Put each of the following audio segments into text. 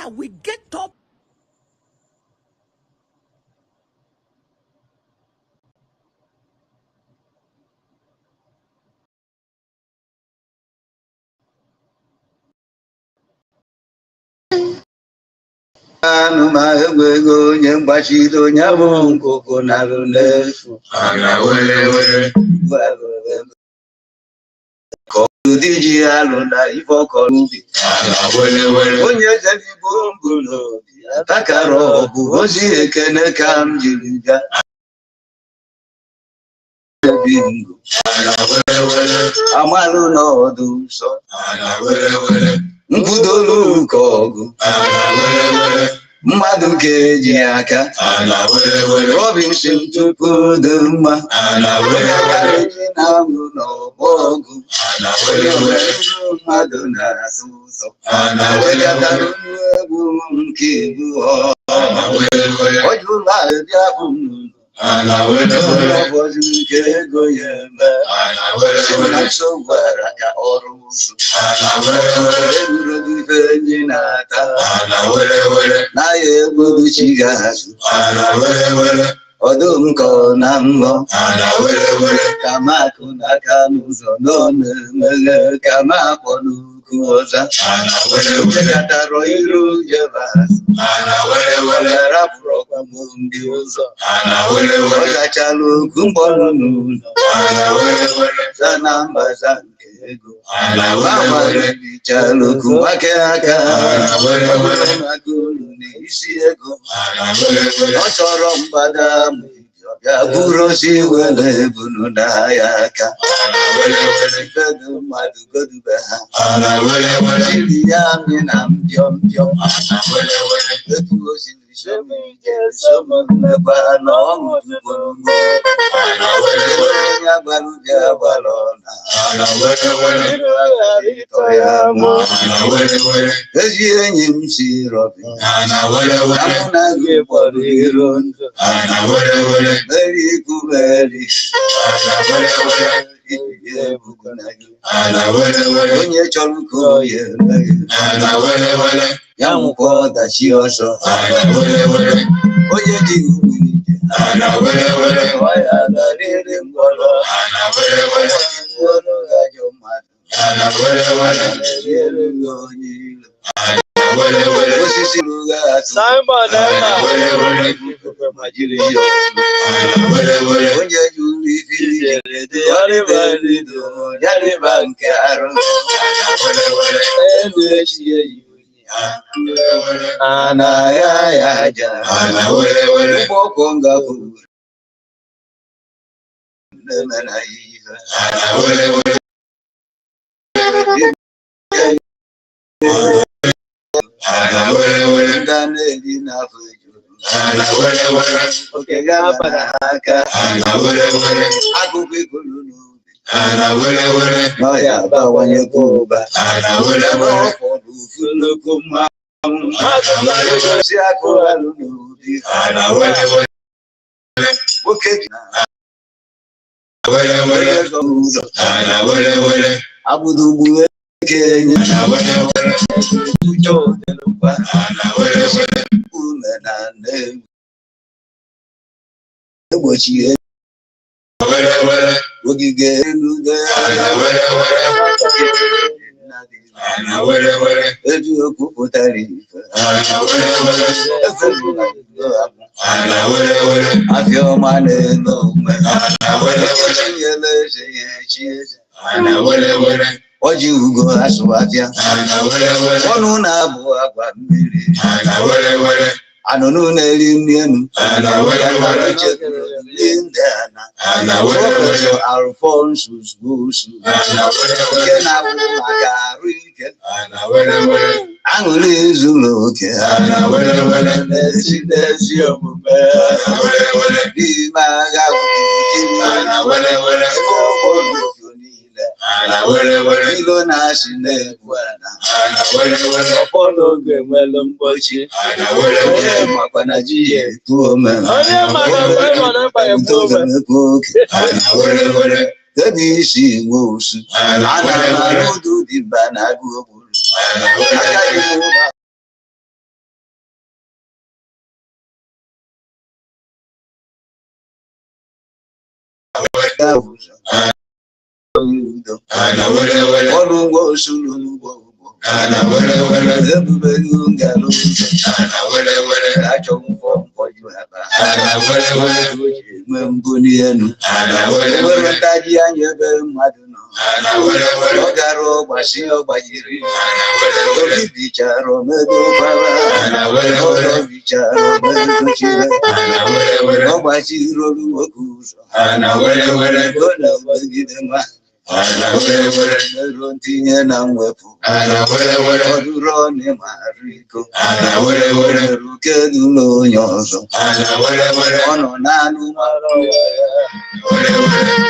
now we get top. Anuma egwego onye mgbachido onye bụ nkụkụ narụ n'efu ka ọdụdị ji alụ na ife ọkọrọ ubi onye jelibo mbụ n'obi atakara ọgụ ozi ekene ka m jiri bịa bingo amalụ n'ọdụ nsọ nkwudolu ka ọgụ mmadụ ga-eji aka Robinson tupu dị mma eji na-amụ n'ọgbọ ọgụ mmadụ na-atụ ụtọ wegatara egwu nke ibu ọjụla bịa bụ ụbọchị nke ego ya eme so gwara ya ọrụ ụzụ egwuregwu ife ndị na-ata na ya egbochi ga-azụ ọdụm kọ na mbọ ka makụ n'aka n'ụzọ n'ọnụ emeghe ka makpọ n'ukwu ọza chegatara iru jebazụ rapụrụ ọgbamụ ndị ụzọ ọ gachala okwu mgbọrọ n'ụlọ zana mbaza nke ego agbalịchala okwu aka aka maka uru n'isi ego ọ chọrọ mgbada bịa bụrụ ozi were ebunu n'ahịa aka fedu mmadụ godube ha jiri ya amị na mpịọmpịọm etu osiri sommmekwa na ọṅụ tuborugbo ya gbalụbịa gbara ọna ịtọ ya mụ ezi enyi m si rọbi mụ na gị kpọrọ iro ndụ meri ikuberi onye chọrọ ka oye ya nwụkwa ọdachi ọzọ onye dị ugwu ya narịrị mgbọrọ ajọ mmadụ onye ilo osisi rụgha atụ onye ji uru ifirijerede yarịba nke arụ elu echi eyi ana ya ya aja ụgbọ ọkụ ngafuru na-emere ihe ndị na-eri n'afọ ejuru oke ga-abara aka akụkụ ikolu n'ubi n'ọhịa abawanyekwa ụba ọfọdụ ufu nnukwu mmanwụ si akụghalụ n'ubi nwoke ji ụzọ abụdugbu ekenye ume na nnewu egbochi ogige elude eji okwu pụtara ife afịa ọma na-elo onwe chinyere eze ya echi eze ọ ji ugo asụ afịa ọnụ na-abụ akwa mmiri anụnụ na-eri nri enu prọfesọ Alphonsus Busu nke na-abụ maka arụ ike aṅụrị zuru oke n'ezi n'ezi omume n'ime agha ilo na-asị na-egbu ana ọfọ n'oge nwere mgbochi makwa na ji ya etu ome oke ebe isi nwe osu ana m arụ udu dị mba na agụ ogburu tinye na mwepụ ọdụrụ ọnị mariko rukedu n'onye ọzọ ọ nọ n'anụ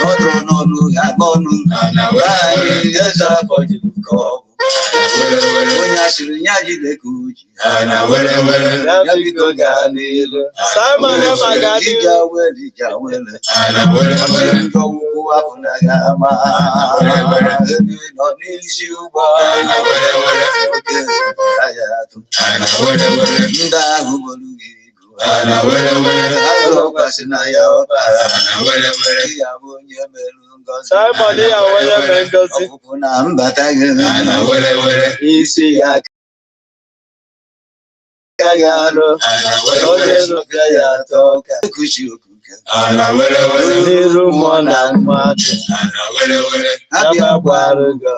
ọdụ n'ọnụ ya n'ọnụ anyị eze akọjiri ka ọ bụ onye asịrị ya jide ka uji ya bido gaa n'elu ija wele ndị ọgwụgwụ apụnaghị ama nọ n'isi ụgbọ ya atụ ndị ahụ bolu gị agụrọkwasị na ya ọbara ya bụ onye merụ ngozi ọpụpụ na mbata gị isi ya ka ya arụ onye rụga ya atọ ka ekuchi okuke n'iru mmụọ na mmadụ abịa gbarụ gị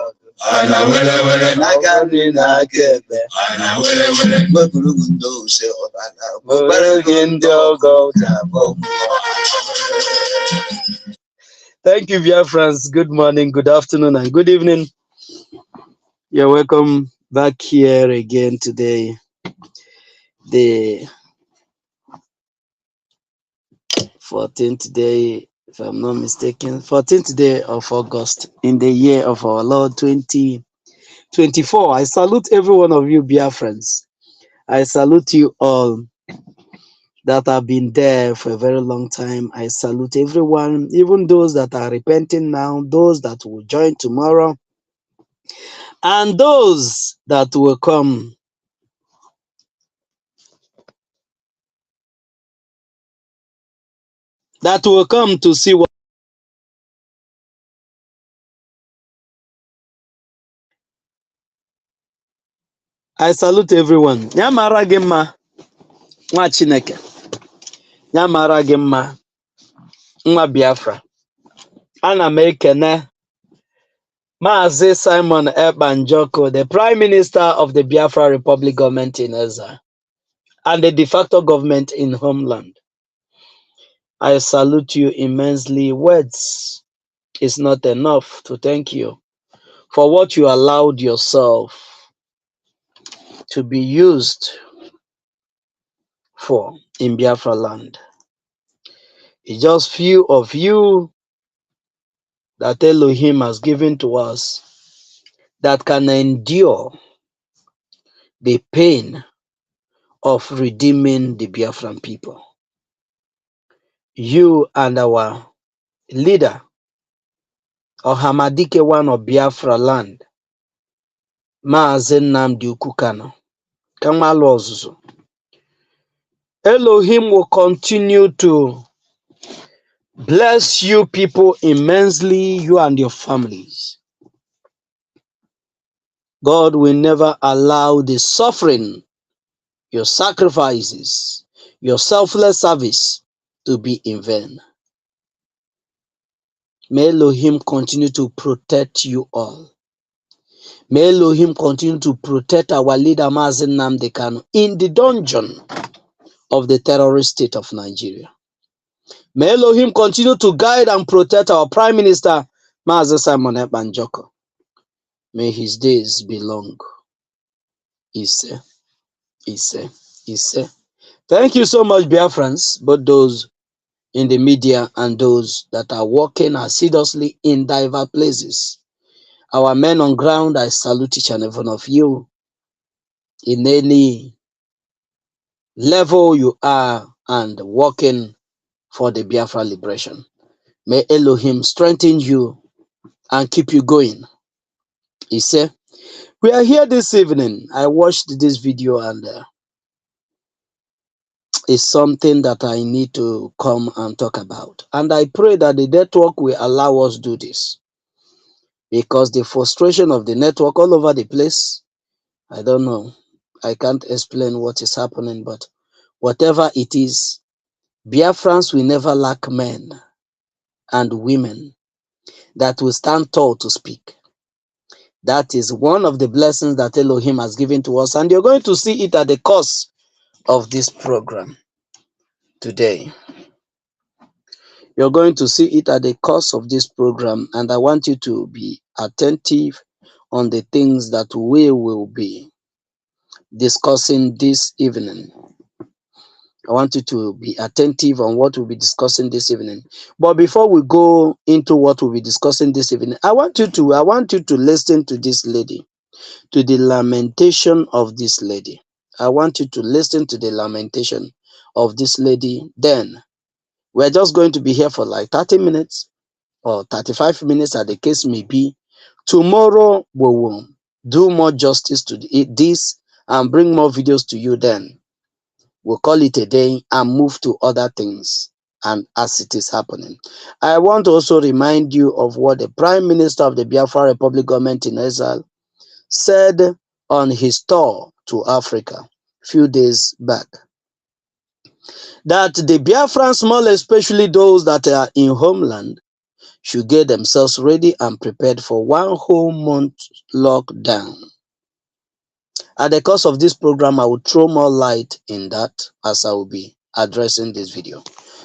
n'aka nri na aka ekpe wepụrụ gị ndị ose ọbara wepụrụ gị ndị ọgọ ga-abụ. Thank you, dear friends. Good morning, good afternoon, and good evening. You're welcome back here again today. The 14th day, if I'm not mistaken, 14th day of August in the year of our Lord 2024. I salute every one of you, dear friends. I salute you all that have been there for a very long time. I salute everyone, even those that are repenting now, those that will join tomorrow, and those that will come. That will come to see what. I salute everyone. Nyamara gima nwa Chineke. Nyamara gima nwa Biafra. Ana m ekene Maazị Simon Ekpa Njoku, the Prime Minister of the Biafra Republic government in exile and the de facto government in homeland. I salute you immensely. Words is not enough to thank you for what you allowed yourself to be used for in Biafra land. It's just few of you that Elohim has given to us that can endure the pain of redeeming the Biafran people. You and our leader, Ohamadike one of Biafra land, Maazị Nnamdi Ukukano, Kamalu Ozuzu. Elohim will continue to bless you people immensely, you and your families. God will never allow the suffering, your sacrifices, your selfless service to be in vain. May Elohim continue to protect you all. May Elohim continue to protect our leader Maazị Nnamdi Kanu in the dungeon of the terrorist state of Nigeria. May Elohim continue to guide and protect our Prime Minister Maazị Simon Ekpa Njoku. May his days be long. Ise. Thank you so much, dear friends, both those in the media and those that are working assiduously in diverse places. Our men on ground, I salute each and every one of you in any level you are and working for the Biafra liberation. May Elohim strengthen you and keep you going. He said, we are here this evening. I watched this video and is something that I need to come and talk about. And I pray that the network will allow us do this, because the frustration of the network all over the place, I don't know. I can't explain what is happening, but whatever it is, Biafrans will never lack men and women that will stand tall to speak. That is one of the blessings that Elohim has given to us, and you're going to see it at the cost of this program today. You're going to see it at the cost of this program, and I want you to be attentive on the things that we will be discussing this evening. I want you to be attentive on what we'll be discussing this evening. But before we go into what we'll be discussing this evening, I want you to listen to this lady, to the lamentation of this lady. I want you to listen to the lamentation of this lady. Then we're just going to be here for like 30 minutes or 35 minutes, as the case may be. Tomorrow we will do more justice to this and bring more videos to you. Then we'll call it a day and move to other things, and as it is happening. I want to also remind you of what the Prime Minister of the Biafra Republic government in exile said on his tour to Africa a few days back, that the Biafrans, more especially those that are in homeland, should get themselves ready and prepared for 1 whole month lockdown. At the course of this program, I will throw more light in that as I will be addressing this video.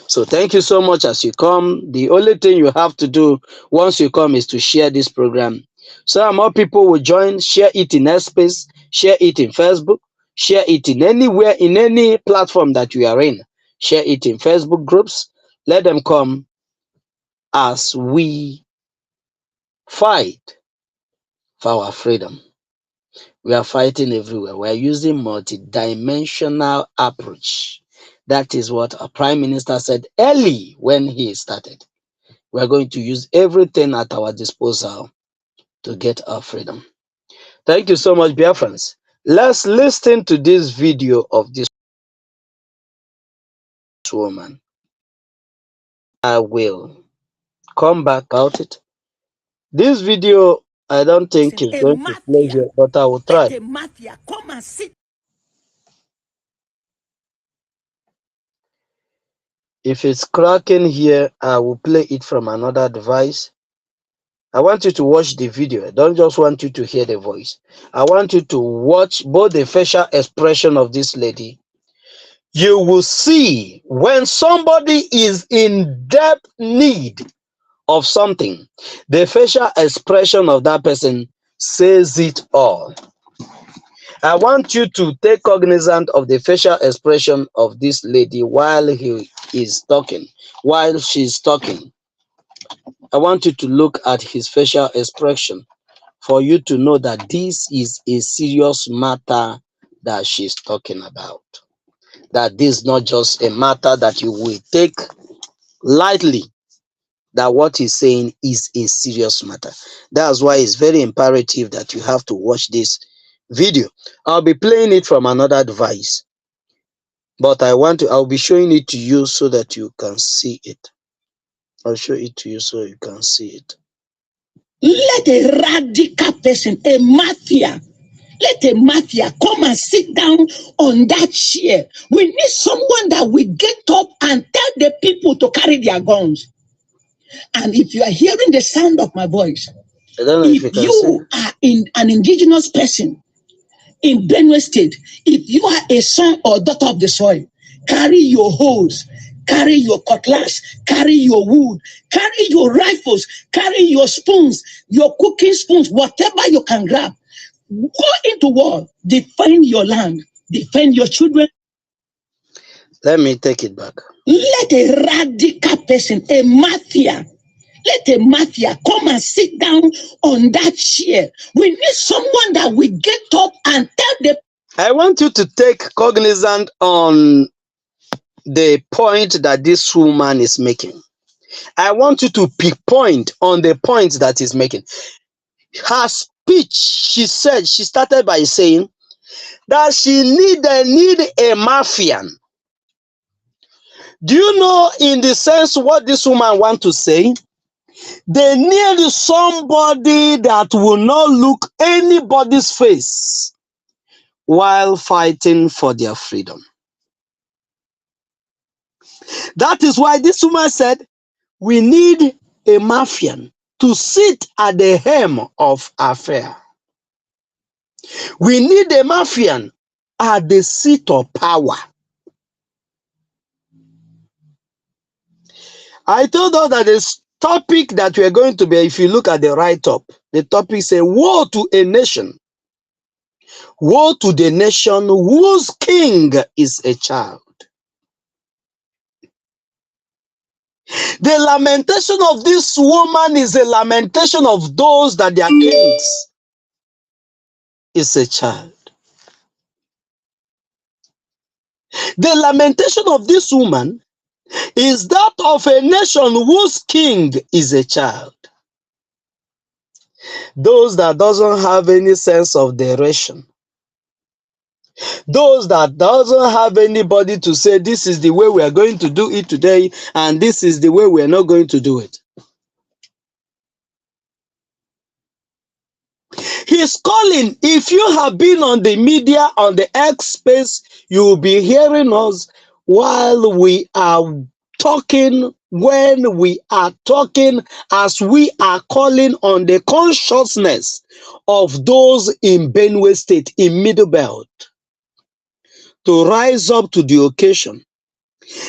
So thank you so much as you come. The only thing you have to do once you come is to share this program, so more people will join. Share it in Airspace, share it in Facebook, share it in anywhere, in any platform that you are in. Share it in Facebook groups. Let them come as we fight for our freedom. We are fighting everywhere. We are using multi-dimensional approach. That is what our Prime Minister said early when he started. We are going to use everything at our disposal to get our freedom. Thank you so much, dear friends. Let's listen to this video of this woman. I will come back about it. This video, I don't think is going to play here, but I will try. Come and sit. If it's cracking here, I will play it from another device. I want you to watch the video. I don't just want you to hear the voice. I want you to watch both the facial expression of this lady. You will see when somebody is in depth need of something, the facial expression of that person says it all. I want you to take cognizance of the facial expression of this lady while he is talking, while she's talking. I want you to look at his facial expression for you to know that this is a serious matter that she's talking about. That this is not just a matter that you will take lightly, that what he's saying is a serious matter. That's why it's very imperative that you have to watch this video. I'll be playing it from another device, but I'll be showing it to you so that you can see it. I'll show it to you so you can see it. Let a radical person, a mafia, let a mafia come and sit down on that chair. We need someone that will get up and tell the people to carry their guns. And if you are hearing the sound of my voice, if you are an indigenous person in Benue State, if you are a son or daughter of the soil, carry your hose, carry your cutlass, carry your wood, carry your rifles, carry your spoons, your cooking spoons, whatever you can grab. Go into war, defend your land, defend your children. Let me take it back. Let a radical person, a mafia, let a mafia come and sit down on that chair. We need someone that will get up and tell the... I want you to take cognizance on the point that this woman is making. I want you to pinpoint on the point that is making. Her speech, she started by saying that she need a mafian Do you know in the sense what this woman want to say? They need somebody that will not look anybody's face while fighting for their freedom. That is why this woman said, we need a Mafian to sit at the helm of affair. We need a Mafian at the seat of power. I told her that this topic that we are going to be, if you look at the write-up, the topic says, woe to a nation. Woe to the nation whose king is a child. The lamentation of this woman is a lamentation of those that their kings is a child. The lamentation of this woman is that of a nation whose king is a child. Those that doesn't have any sense of direction. Those that doesn't have anybody to say, this is the way we are going to do it today, and this is the way we are not going to do it. He's calling. If you have been on the media, on the X space, you will be hearing us while we are talking, when we are talking, as we are calling on the consciousness of those in Benue State, in Middle Belt, to rise up to the occasion.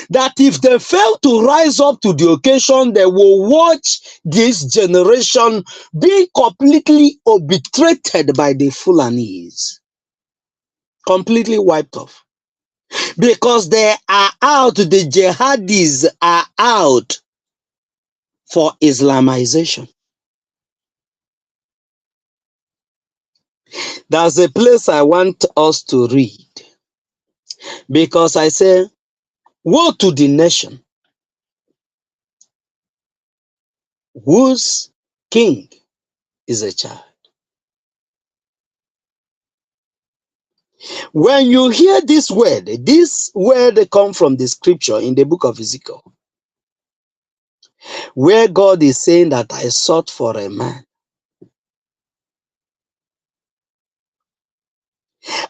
That if they fail to rise up to the occasion, they will watch this generation being completely obliterated by the Fulanis. Completely wiped off. Because they are out, the jihadis are out for Islamization. There's a place I want us to read. Because I say, woe to the nation whose king is a child. When you hear this word comes from the scripture in the book of Ezekiel, where God is saying that I sought for a man.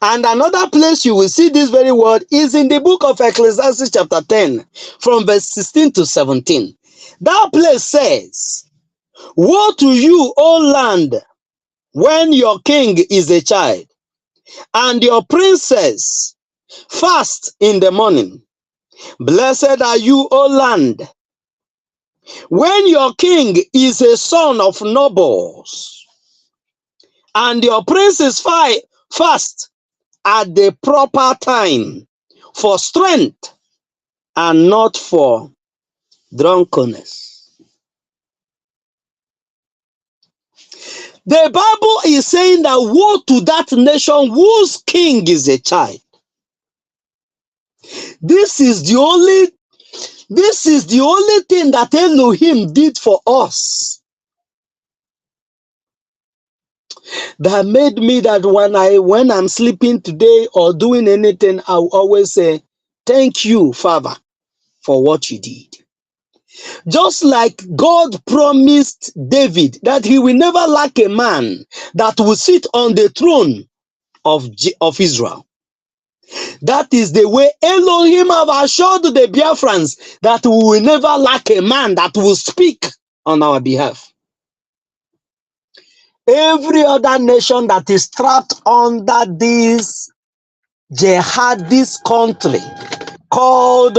And another place you will see this very word is in the book of Ecclesiastes chapter 10, from verse 16 to 17. That place says, woe to you, O land, when your king is a child, and your princess fast in the morning. Blessed are you, O land, when your king is a son of nobles, and your princes fast at the proper time for strength and not for drunkenness. The Bible is saying that woe to that nation whose king is a child. This is the only thing that Elohim did for us. That made me that when I'm sleeping today or doing anything, I'll always say, thank you, Father, for what you did. Just like God promised David that he will never lack a man that will sit on the throne of Israel. That is the way Elohim have assured the Biafrans that we will never lack a man that will speak on our behalf. Every other nation that is trapped under this jihadist country called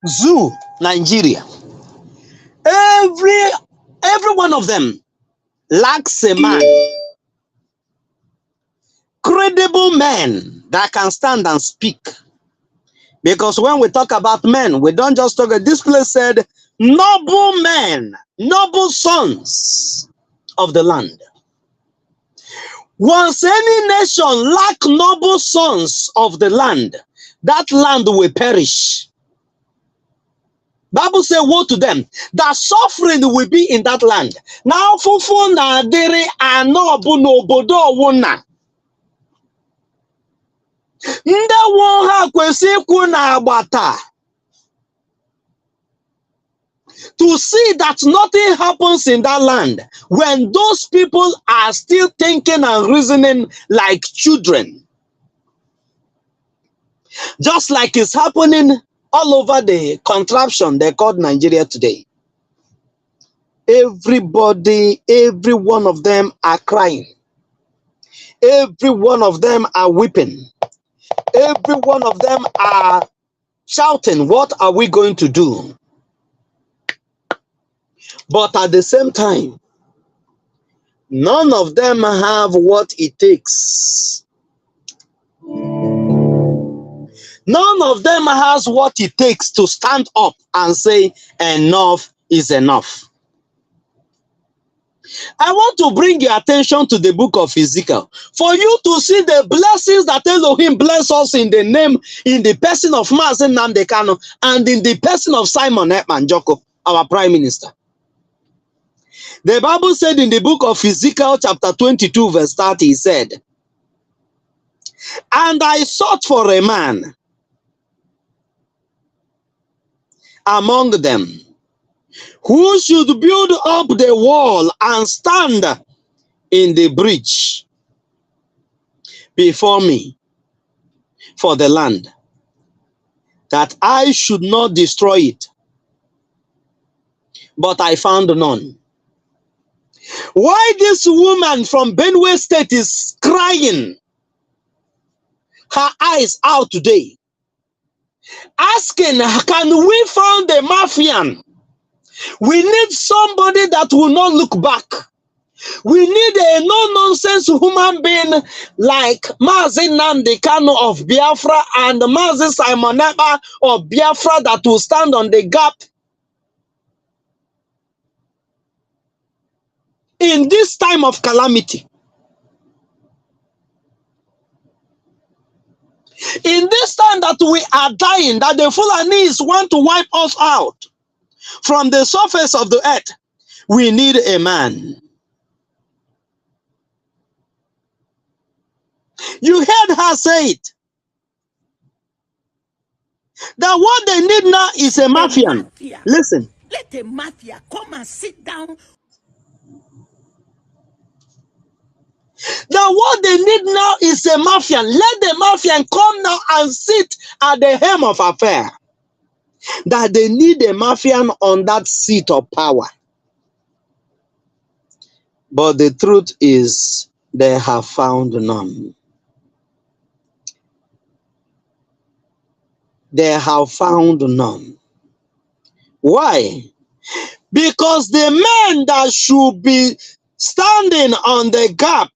Zoo, Nigeria, every one of them lacks a man, credible men that can stand and speak. Because when we talk about men, we don't just talk. This place said noble men, noble sons of the land. Once any nation lack noble sons of the land, that land will perish. Bible says, woe to them. That suffering will be in that land. Now, fufu na dere anobu no bodo wona. Ndị nwe ha kwesị ikwu na agbata to see that nothing happens in that land when those people are still thinking and reasoning like children. Just like it's happening all over the contraption they called Nigeria today. Everybody, every one of them are crying. Every one of them are weeping. Every one of them are shouting, what are we going to do? But at the same time, none of them have what it takes. None of them has what it takes to stand up and say, enough is enough. I want to bring your attention to the book of Ezekiel for you to see the blessings that Elohim bless us in the name, in the person of Mazen Nnamdi Kanu and in the person of Simon Ekpa Njoku, our prime minister. The Bible said in the book of Ezekiel chapter 22 verse 30, he said, and I sought for a man among them who should build up the wall and stand in the breach before me for the land, that I should not destroy it. But I found none. Why this woman from Benue State is crying her eyes out today, asking, can we find a mafian? We need somebody that will not look back. We need a no-nonsense human being like Mazen Nnamdi Kanu of Biafra and Mazen Simon Ekpa of Biafra that will stand on the gap in this time of calamity. In this time that we are dying, that the Fulanis want to wipe us out from the surface of the earth, we need a man. You heard her say it. That what they need now is a mafian. Listen. Let the mafia come and sit down. That what they need now is a mafian. Let the mafian come now and sit at the helm of affair. That they need a mafian on that seat of power. But the truth is, they have found none. They have found none. Why? Because the men that should be standing on the gap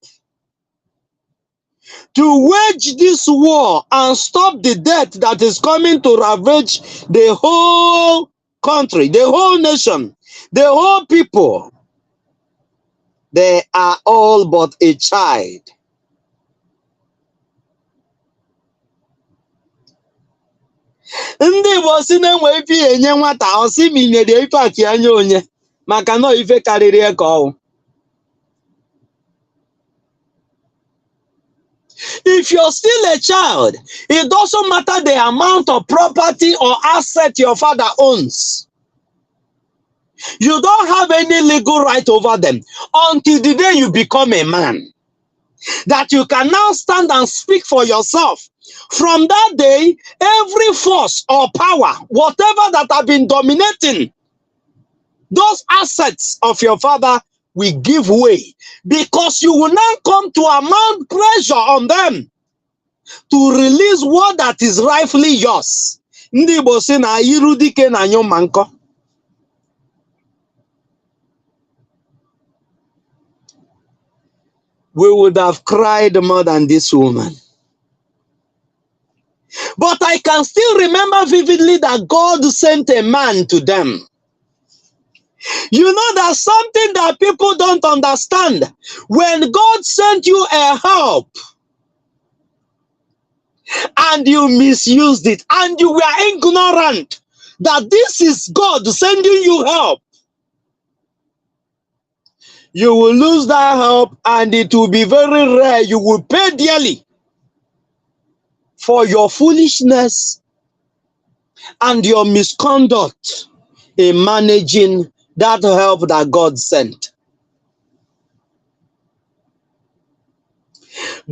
to wage this war and stop the death that is coming to ravage the whole country, the whole nation, the whole people, they are all but a child. Ndị Igbo si na-enwe ife enye nwata ọ sị ma inyere ife aki anya onye maka na ife karịrị ya ka ọwụ. If you're still a child, it doesn't matter the amount of property or asset your father owns. You don't have any legal right over them until the day you become a man. That you can now stand and speak for yourself. From that day, every force or power, whatever that have been dominating those assets of your father, will give way, because you will now come to amount pressure on them to release what that is rightfully yours. Ndị Igbo sị na iru dike na anyụ ma nkọ. We would have cried more than this woman. But I can still remember vividly that God sent a man to them. You know, that's something that people don't understand. When God sent you a help and you misused it and you were ignorant that this is God sending you help, you will lose that help and it will be very rare. You will pay dearly for your foolishness and your misconduct in managing that help that God sent.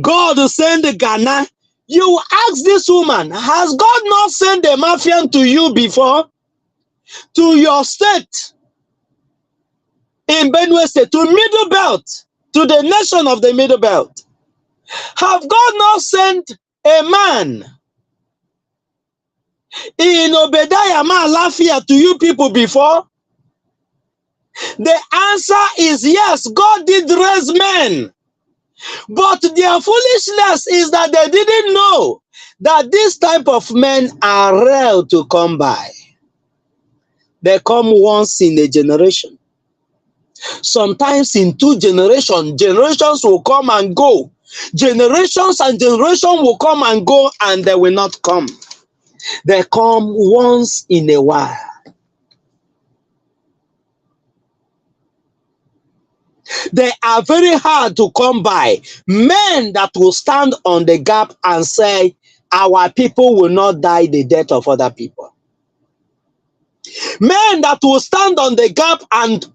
God sent Ghana. You ask this woman, has God not sent a mafia to you before? To your state, in Benue State, to Middle Belt, to the nation of the Middle Belt. Have God not sent a man in Obadiah Malafia to you people before? The answer is yes, God did raise men. But their foolishness is that they didn't know that this type of men are rare to come by. They come once in a generation. Sometimes in 2 generations, generations will come and go. Generations and generations will come and go, and they will not come. They come once in a while. They are very hard to come by. Men that will stand on the gap and say, our people will not die the death of other people. Men that will stand on the gap and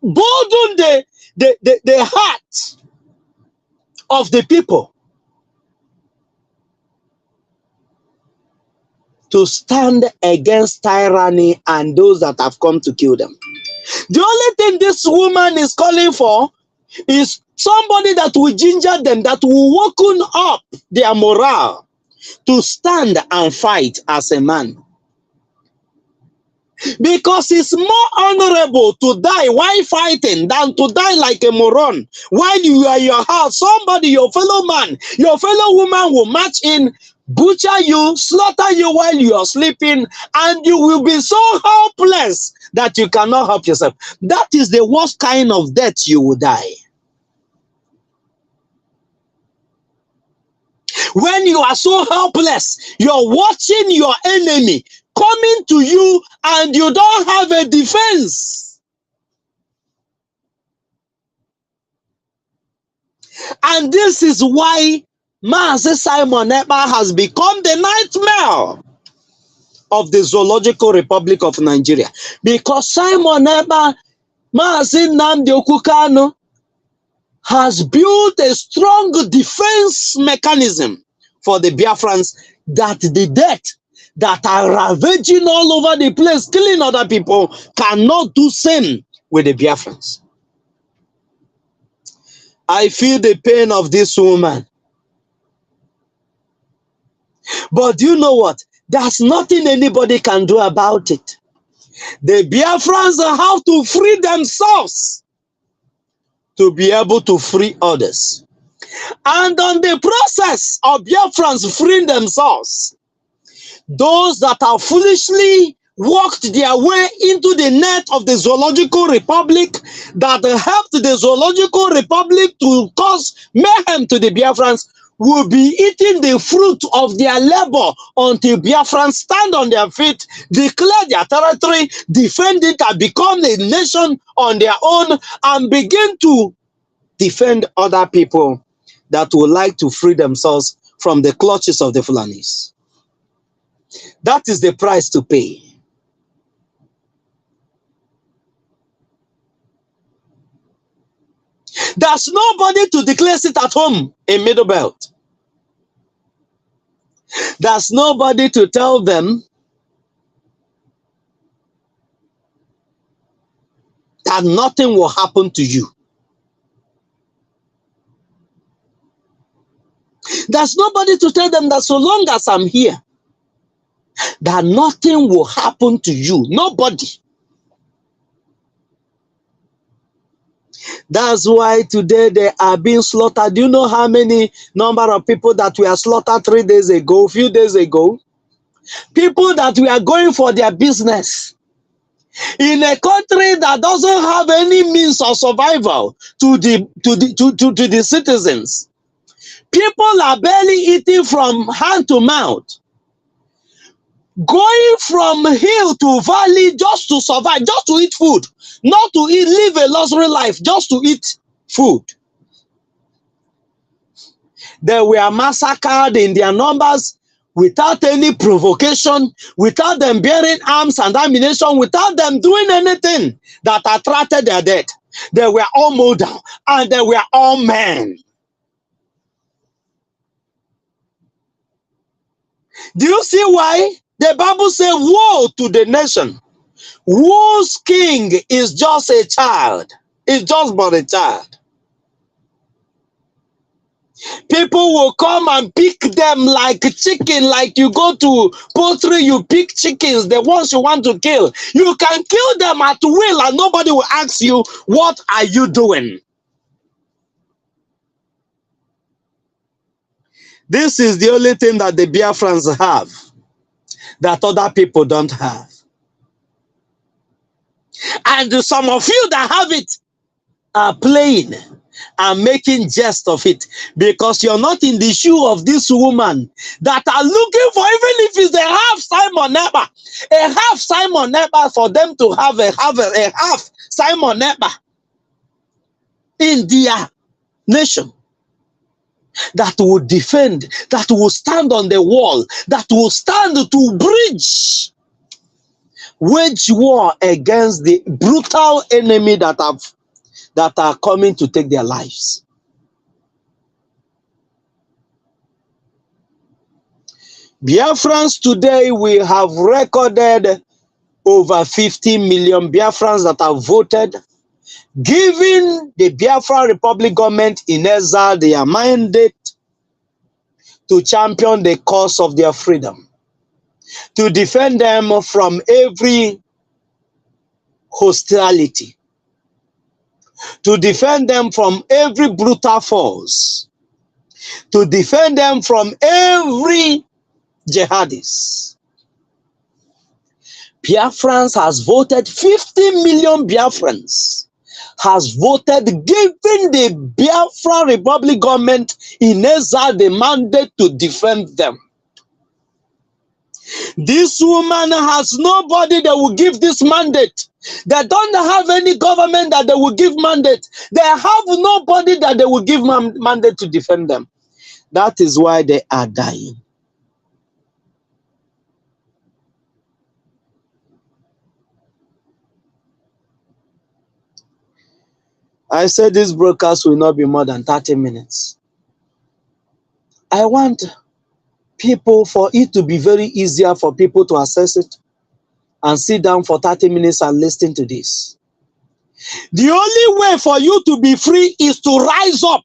bolden the heart of the people to stand against tyranny and those that have come to kill them. The only thing this woman is calling for is somebody that will ginger them, that will waken up their morale to stand and fight as a man. Because it's more honorable to die while fighting than to die like a moron while you are in your house. Somebody, your fellow man, your fellow woman will march in, butcher you, slaughter you while you are sleeping, and you will be so helpless that you cannot help yourself. That is the worst kind of death you will die. When you are so helpless, you're watching your enemy coming to you and you don't have a defense. And this is why Mazi Simon Ekpa has become the nightmare of the Zoological Republic of Nigeria. Because Simon Ekpa, Mazi Nnamdi Kanu, has built a strong defense mechanism for the Biafrans, that the death that are ravaging all over the place, killing other people, cannot do same with the Biafrans. I feel the pain of this woman. But you know what? There's nothing anybody can do about it. The Biafrans have to free themselves to be able to free others. And on the process of Biafrans freeing themselves, those that have foolishly walked their way into the net of the Zoological Republic, that helped the Zoological Republic to cause mayhem to the Biafrans, will be eating the fruit of their labor until Biafrans stand on their feet, declare their territory, defend it, and become a nation on their own, and begin to defend other people that would like to free themselves from the clutches of the Fulanis. That is the price to pay. There's nobody to declare sit at home in Middle Belt. There's nobody to tell them that nothing will happen to you. There's nobody to tell them that so long as I'm here, that nothing will happen to you. Nobody. That's why today they are being slaughtered. Do you know how many number of people that were slaughtered 3 days ago, few days ago? People that were going for their business in a country that doesn't have any means of survival to the citizens. People are barely eating from hand to mouth, going from hill to valley just to survive, just to eat food, not to live a luxury life, just to eat food. They were massacred in their numbers without any provocation, without them bearing arms and ammunition, without them doing anything that attracted their death. They were all mowed down, and they were all men. Do you see why? The Bible says, woe to the nation whose king is just a child. It's just but a child. People will come and pick them like chicken, like you go to poultry, you pick chickens, the ones you want to kill. You can kill them at will and nobody will ask you, what are you doing? This is the only thing that the Biafrans have that other people don't have. And some of you that have it are playing and making jest of it, because you're not in the shoe of this woman that are looking for, even if it's a half Simon Eber, for them to have a half Simon Eber in their nation, that will defend, that will stand on the wall, that will stand to wage war against the brutal enemy that are coming to take their lives. Biafrans today, we have recorded over 50 million Biafrans that have voted, giving the Biafra Republic government in exile their mandate to champion the cause of their freedom, to defend them from every hostility, to defend them from every brutal force, to defend them from every jihadist. Biafrans has voted, 50 million Biafrans has voted, giving the Biafra Republic government in exile the mandate to defend them. This woman has nobody that will give this mandate. They don't have any government that they will give mandate. They have nobody that they will give mandate to defend them. That is why they are dying. I said this broadcast will not be more than 30 minutes. I want people, for it to be very easier for people to access it and sit down for 30 minutes and listen to this. The only way for you to be free is to rise up.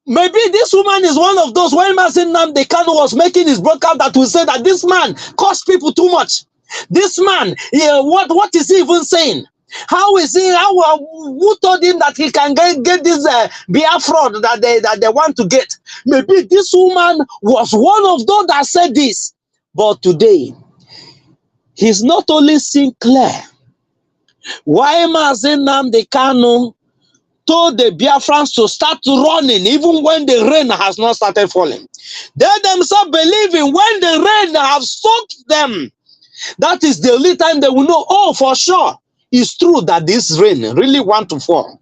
Maybe this woman is one of those, when Mazi Nnamdi Kanu was making his broadcast, that will say that this man costs people too much. This man, what is he even saying? How is he? Who told him that he can get this Biafra that they want to get? Maybe this woman was one of those that said this. But today, he's not only seen clear why Mazi Nnamdi Kanu told the Biafrans to start running even when the rain has not started falling. They themselves believing when the rain has soaked them, that is the only time they will know, oh, for sure, it's true that this rain really want to fall.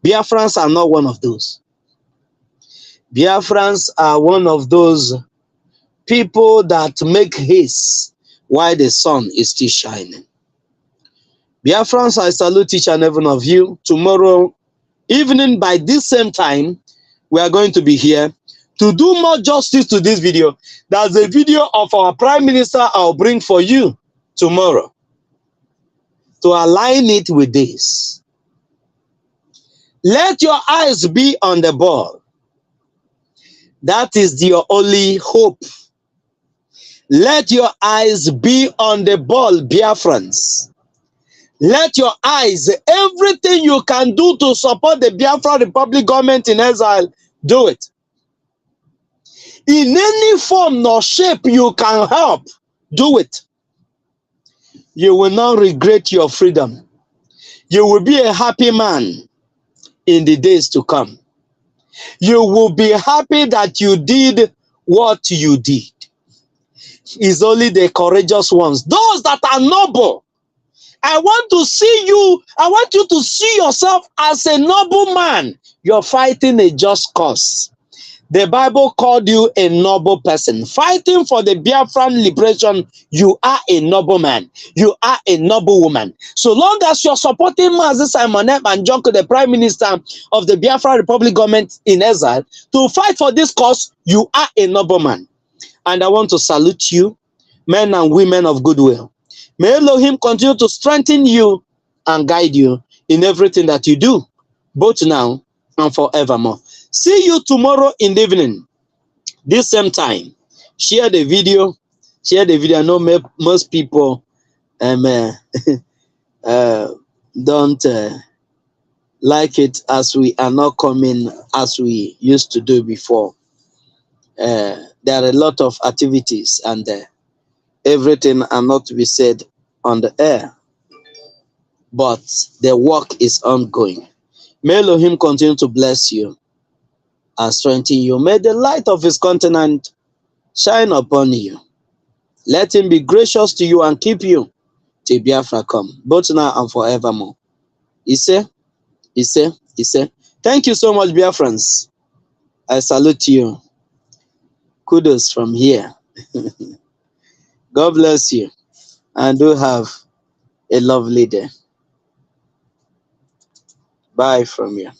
Biafrans are not one of those. Biafrans are one of those people that make haste while the sun is still shining. Biafrans, I salute each and every one of you. Tomorrow evening by this same time, we are going to be here to do more justice to this video. That's a video of our Prime Minister I'll bring for you tomorrow, to align it with this. Let your eyes be on the ball. That is your only hope. Let your eyes be on the ball, Biafrans. Let your eyes, everything you can do to support the Biafra Republic government in exile, do it. In any form nor shape you can help, do it. You will not regret your freedom. You will be a happy man in the days to come. You will be happy that you did what you did. It's only the courageous ones, those that are noble. I want to see you, I want you to see yourself as a noble man. You're fighting a just cause. The Bible called you a noble person. Fighting for the Biafran liberation, you are a noble man. You are a noble woman. So long as you're supporting Mazi Simon and Jonko, the Prime Minister of the Biafra Republic government in exile, to fight for this cause, you are a noble man. And I want to salute you, men and women of goodwill. May Elohim continue to strengthen you and guide you in everything that you do, both now and forevermore. See you tomorrow in the evening, this same time. Share the video. Share the video. I know most people don't like it, as we are not coming as we used to do before. There are a lot of activities, and everything are not to be said on the air, but the work is ongoing. May Elohim continue to bless you and strengthen you. May the light of his countenance shine upon you. Let him be gracious to you and keep you till Biafra come, both now and forevermore. Thank you so much, Biafrans. I salute you. Kudos from here. God bless you, and do have a lovely day. Bye from here.